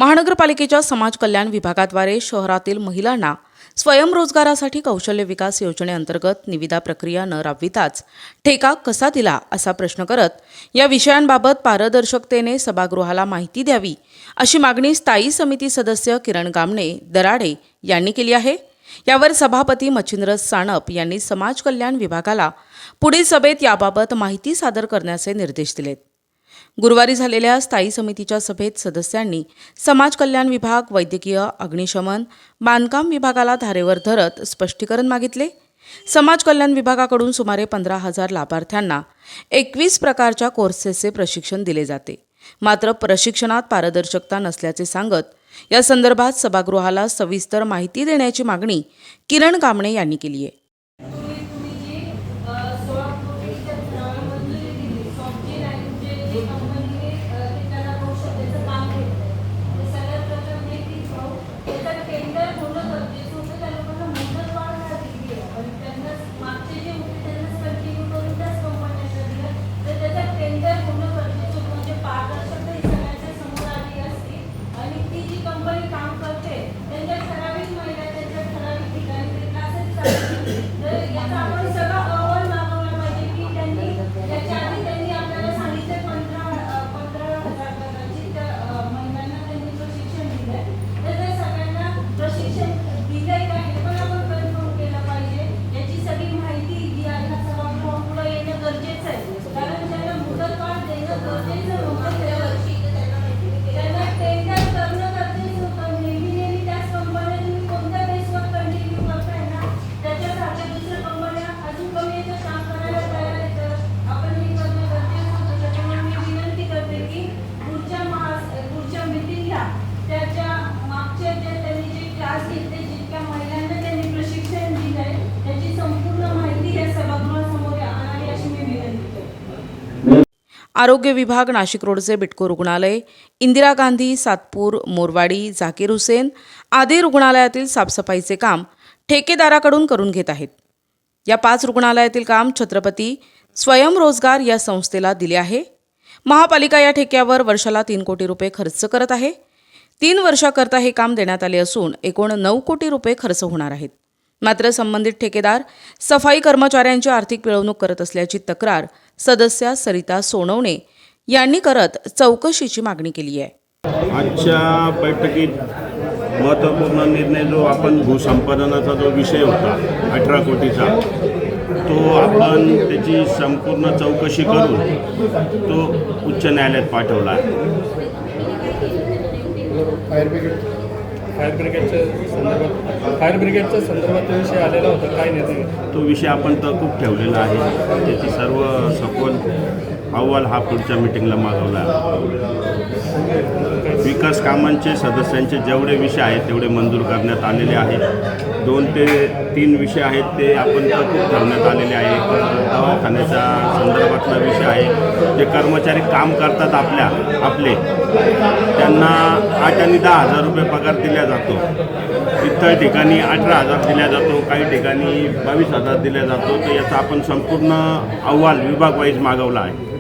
महानगरपालिकेच्या समाज कल्याण विभागाद्वारे शहरातील महिलांना स्वयंरोजगारासाठी कौशल्य विकास योजनेअंतर्गत निविदा प्रक्रिया न राबविताच ठेका कसा दिला असा प्रश्न करत या विषयांबाबत पारदर्शकतेने सभागृहाला माहिती द्यावी अशी मागणी स्थायी समिती सदस्य किरण गामणे दराडे यांनी केली आहे। यावर सभापती मच्छिंद्र सानप यांनी समाज कल्याण विभागाला पुढील सभेत याबाबत माहिती सादर करण्याचे निर्देश दिलेत। गुरुवारी झालेल्या स्थायी समितीच्या सभेत सदस्यांनी समाज कल्याण विभाग, वैद्यकीय, अग्निशमन, बांधकाम विभागाला धारेवर धरत स्पष्टीकरण मागितले। समाज कल्याण विभागाकडून सुमारे 15,000 लाभार्थ्यांना 21 प्रकारच्या कोर्सेसचे प्रशिक्षण दिले जाते। मात्र प्रशिक्षणात पारदर्शकता नसल्याचे सांगत या संदर्भात सभागृहाला सविस्तर माहिती देण्याची मागणी किरण गामणे यांनी केली आहे। आरोग्य विभाग, नाशिक रोडचे बिटको रुग्णालय, इंदिरा गांधी, सातपूर, मोरवाडी, झाकीर हुसेन आदी रुग्णालयातील साफसफाईचे काम ठेकेदाराकडून करून घेत आहेत। या 5 रुग्णालयातील काम छत्रपती स्वयंरोजगार या संस्थेला दिले आहे। महापालिका या ठेक्यावर वर्षाला 3 कोटी रुपये खर्च करत आहे। 3 वर्षाकरता हे काम देण्यात आले असून एकूण 9 कोटी रुपये खर्च होणार आहेत। मात्र संबंधित ठेकेदार सफाई कर्मचाऱ्यांची आर्थिक पिळवणूक करत असल्याची तक्रार सदस्या सरिता सोनवणे यांनी करत चौकशीची मागणी केली आहे। आजच्या बैठकीत महत्त्वपूर्ण निर्णय जो आपण भूसंपादनाचा जो विषय होता 18 कोटीचा, तो आपण त्याची संपूर्ण चौकशी करून तो उच्च न्यायालयात पाठवला आहे। फायर ब्रिगेडच्या संदर्भात विषय आलेला होता, काय निर्णय? तो विषय आपण तहकूब ठेवलेला आहे। त्याची सर्व सखोल अहवाल हा पुढच्या मीटिंगला मागवला आहे। विकास कामांचे सदस्यांचे जेवढे विषय आहेत तेवढे मंजूर करण्यात आलेले आहेत। 2 ते 3 विषय आहेत ते आपण तहकूब ठेवण्यात आलेले आहे। दवाखान्याच्या संदर्भातला विषय आहे। जे कर्मचारी काम करतात आपले त्यांना 8 आणि 10,000 रुपये पगार दिला जातो। इतर ठिकाणी 18,000 दिला जातो, काही ठिकाणी 22,000 दिला जातो। तर याचा आपण संपूर्ण अहवाल विभाग वाईज मागवला आहे।